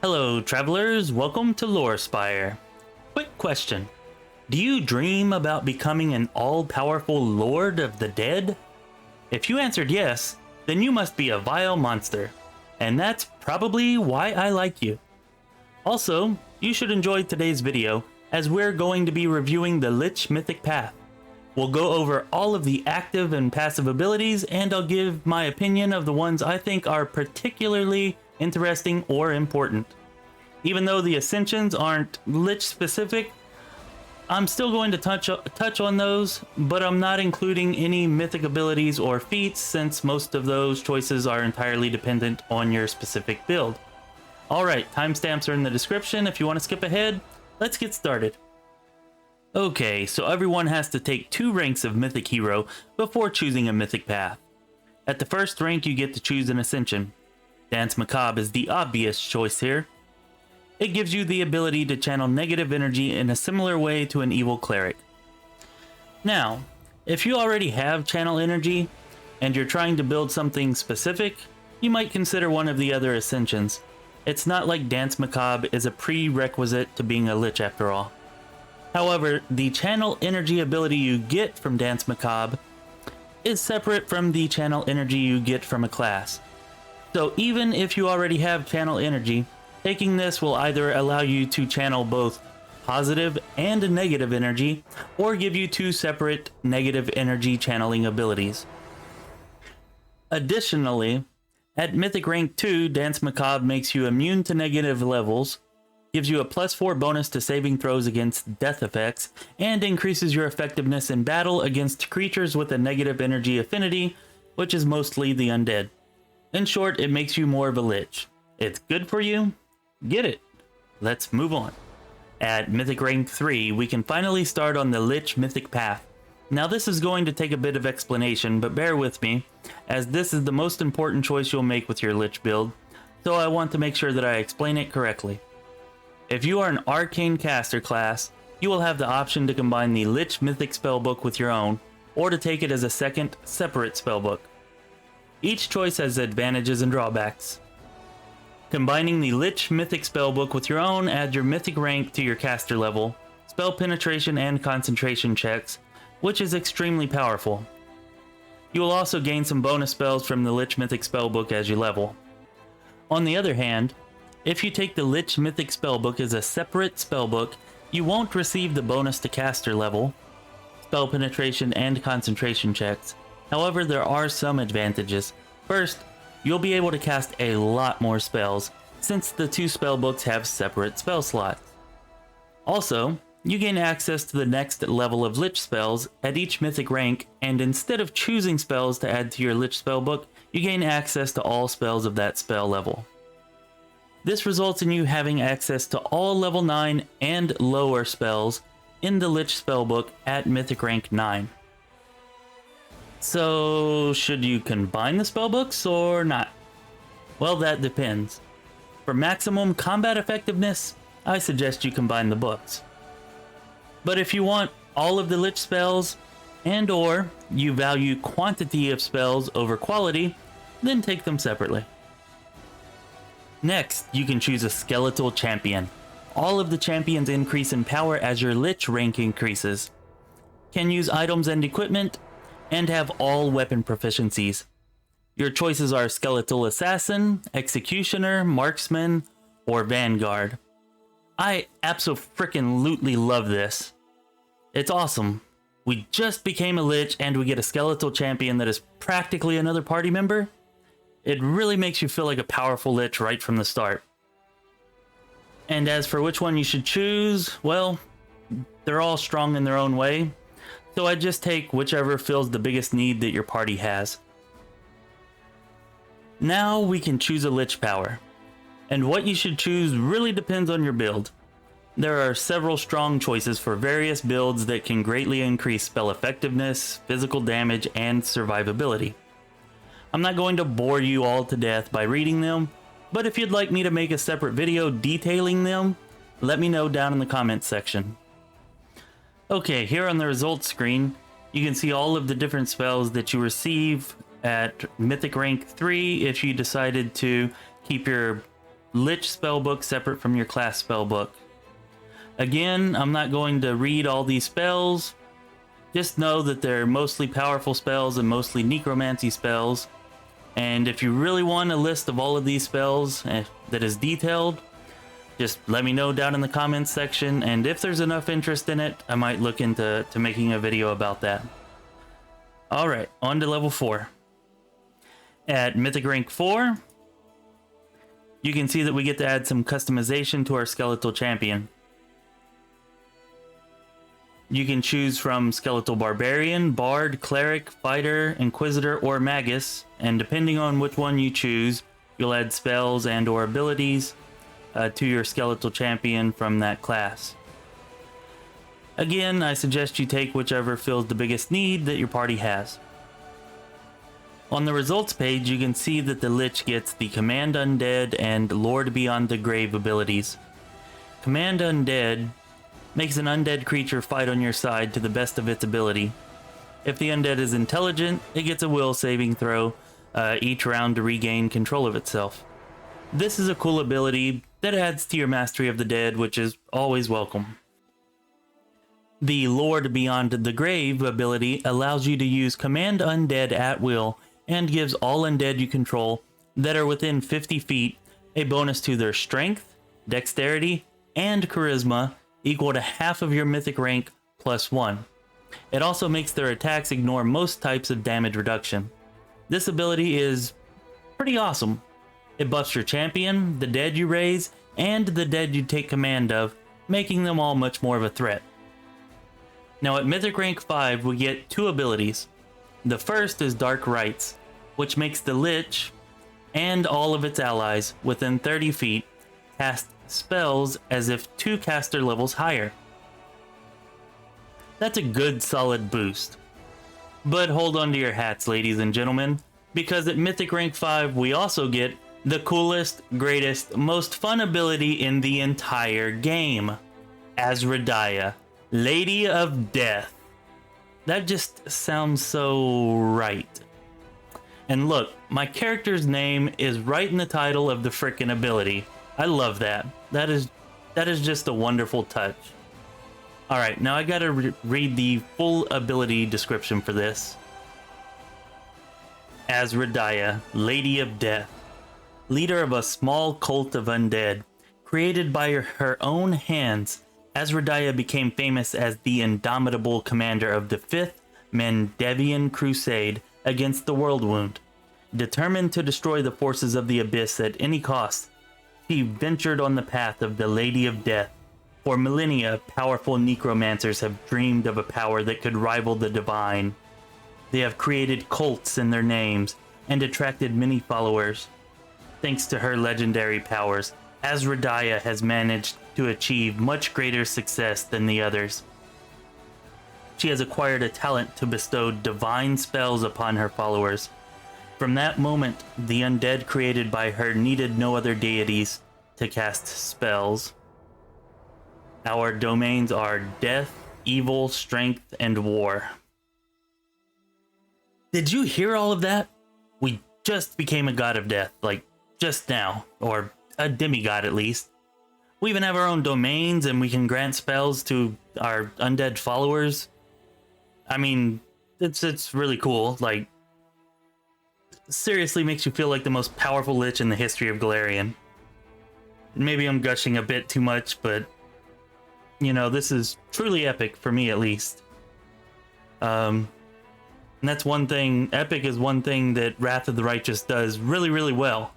Hello, travelers. Welcome to Lore Spire. Quick question. Do you dream about becoming an all-powerful Lord of the Dead? If you answered yes, then you must be a vile monster. And that's probably why I like you. Also, you should enjoy today's video, as we're going to be reviewing the Lich Mythic path. We'll go over all of the active and passive abilities, and I'll give my opinion of the ones I think are particularly interesting or important. Even though the Ascensions aren't Lich specific, I'm still going to touch on those, but I'm not including any mythic abilities or feats since most of those choices are entirely dependent on your specific build. Alright, timestamps are in the description if you want to skip ahead. Let's get started. Okay, so everyone has to take 2 ranks of Mythic Hero before choosing a Mythic path. At the first rank you get to choose an Ascension. Danse Macabre is the obvious choice here. It gives you the ability to channel negative energy in a similar way to an evil cleric. Now, if you already have channel energy, and you're trying to build something specific, you might consider one of the other Ascensions. It's not like Danse Macabre is a prerequisite to being a Lich after all. However, the channel energy ability you get from Danse Macabre is separate from the channel energy you get from a class. So even if you already have channel energy, taking this will either allow you to channel both positive and negative energy, or give you 2 separate negative energy channeling abilities. Additionally, at Mythic Rank 2, Danse Macabre makes you immune to negative levels, gives you a +4 bonus to saving throws against death effects, and increases your effectiveness in battle against creatures with a negative energy affinity, which is mostly the undead. In short, it makes you more of a Lich. It's good for you. Get it. Let's move on. At Mythic Rank 3, we can finally start on the Lich Mythic path. Now this is going to take a bit of explanation, but bear with me, as this is the most important choice you'll make with your Lich build, so I want to make sure that I explain it correctly. If you are an Arcane Caster class, you will have the option to combine the Lich Mythic Spellbook with your own, or to take it as a second, separate spellbook. Each choice has advantages and drawbacks. Combining the Lich Mythic Spellbook with your own adds your Mythic rank to your caster level, spell penetration and concentration checks, which is extremely powerful. You will also gain some bonus spells from the Lich Mythic Spellbook as you level. On the other hand, if you take the Lich Mythic Spellbook as a separate spellbook, you won't receive the bonus to caster level, spell penetration and concentration checks. However, there are some advantages. First, you'll be able to cast a lot more spells, since the 2 spellbooks have separate spell slots. Also, you gain access to the next level of Lich spells at each Mythic rank, and instead of choosing spells to add to your Lich spellbook, you gain access to all spells of that spell level. This results in you having access to all level 9 and lower spells in the Lich spellbook at Mythic rank 9. So, should you combine the spellbooks or not? Well, that depends. For maximum combat effectiveness, I suggest you combine the books. But if you want all of the Lich spells, and or you value quantity of spells over quality, then take them separately. Next, you can choose a Skeletal champion. All of the champions increase in power as your Lich rank increases. Can use items and equipment, and have all weapon proficiencies. Your choices are Skeletal Assassin, Executioner, Marksman, or Vanguard. I abso-frickin-lutely love this. It's awesome. We just became a Lich and we get a Skeletal champion that is practically another party member. It really makes you feel like a powerful Lich right from the start. And as for which one you should choose, well, they're all strong in their own way. So I just take whichever fills the biggest need that your party has. Now we can choose a Lich power. And what you should choose really depends on your build. There are several strong choices for various builds that can greatly increase spell effectiveness, physical damage, and survivability. I'm not going to bore you all to death by reading them, but if you'd like me to make a separate video detailing them, let me know down in the comments section. Okay, here on the results screen, you can see all of the different spells that you receive at Mythic Rank 3 if you decided to keep your Lich Spellbook separate from your class Spellbook. Again, I'm not going to read all these spells. Just know that they're mostly powerful spells and mostly necromancy spells. And if you really want a list of all of these spells that is detailed, just let me know down in the comments section, and if there's enough interest in it, I might look into making a video about that. Alright, on to level 4. At Mythic Rank 4, you can see that we get to add some customization to our Skeletal champion. You can choose from Skeletal Barbarian, Bard, Cleric, Fighter, Inquisitor, or Magus, and depending on which one you choose, you'll add spells and or abilities to your Skeletal champion from that class. Again, I suggest you take whichever fills the biggest need that your party has. On the results page, you can see that the Lich gets the Command Undead and Lord Beyond the Grave abilities. Command Undead makes an undead creature fight on your side to the best of its ability. If the undead is intelligent, it gets a will saving throw each round to regain control of itself. This is a cool ability that adds to your mastery of the dead, which is always welcome. The Lord Beyond the Grave ability allows you to use Command Undead at will and gives all undead you control that are within 50 feet a bonus to their strength, dexterity, and charisma equal to half of your mythic rank plus 1. It also makes their attacks ignore most types of damage reduction. This ability is pretty awesome. It buffs your champion, the dead you raise, and the dead you take command of, making them all much more of a threat. Now at Mythic Rank 5, we get 2 abilities. The first is Dark Rites, which makes the Lich and all of its allies within 30 feet cast spells as if 2 caster levels higher. That's a good solid boost. But hold on to your hats, ladies and gentlemen, because at Mythic Rank 5 we also get the coolest, greatest, most fun ability in the entire game. Asradaya, Lady of Death. That just sounds so right. And look, my character's name is right in the title of the frickin' ability. I love that. That is just a wonderful touch. Alright, now I gotta read the full ability description for this. Asradaya, Lady of Death. Leader of a small cult of undead. Created by her own hands, Asradaya became famous as the indomitable commander of the 5th Mandevian Crusade against the Worldwound. Determined to destroy the forces of the Abyss at any cost, she ventured on the path of the Lady of Death. For millennia, powerful necromancers have dreamed of a power that could rival the divine. They have created cults in their names and attracted many followers. Thanks to her legendary powers, Asradaya has managed to achieve much greater success than the others. She has acquired a talent to bestow divine spells upon her followers. From that moment, the undead created by her needed no other deities to cast spells. Our domains are death, evil, strength, and war. Did you hear all of that? We just became a god of death, like just now, or a demigod at least. We even have our own domains and we can grant spells to our undead followers. I mean, it's really cool. Like, seriously makes you feel like the most powerful lich in the history of Golarion. Maybe I'm gushing a bit too much, but you know, this is truly epic for me at least. And that's one thing, epic is one thing that Wrath of the Righteous does really, really well.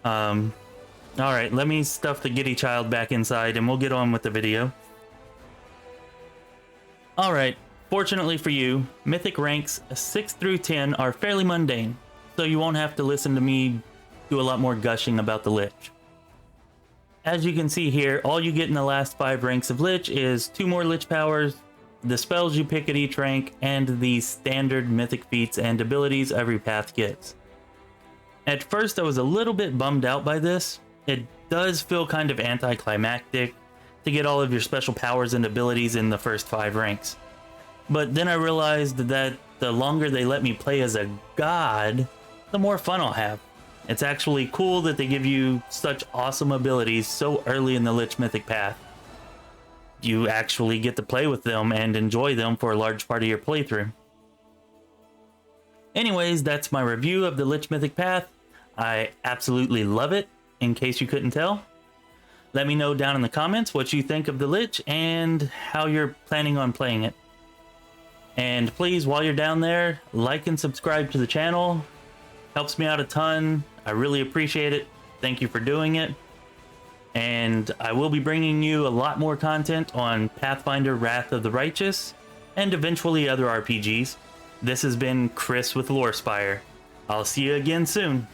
Alright, let me stuff the giddy child back inside and we'll get on with the video. Alright, fortunately for you, Mythic ranks 6 through 10 are fairly mundane, so you won't have to listen to me do a lot more gushing about the Lich. As you can see here, all you get in the last 5 ranks of Lich is 2 more Lich Powers, the spells you pick at each rank, and the standard Mythic feats and abilities every path gets. At first I was a little bit bummed out by this. It does feel kind of anticlimactic to get all of your special powers and abilities in the first 5 ranks. But then I realized that the longer they let me play as a god, the more fun I'll have. It's actually cool that they give you such awesome abilities so early in the Lich Mythic path. You actually get to play with them and enjoy them for a large part of your playthrough. Anyways, that's my review of the Lich Mythic path. I absolutely love it, in case you couldn't tell. Let me know down in the comments what you think of the Lich and how you're planning on playing it. And please, while you're down there, like and subscribe to the channel. Helps me out a ton. I really appreciate it. Thank you for doing it. And I will be bringing you a lot more content on Pathfinder Wrath of the Righteous and eventually other RPGs. This has been Chris with Lorespire. I'll see you again soon.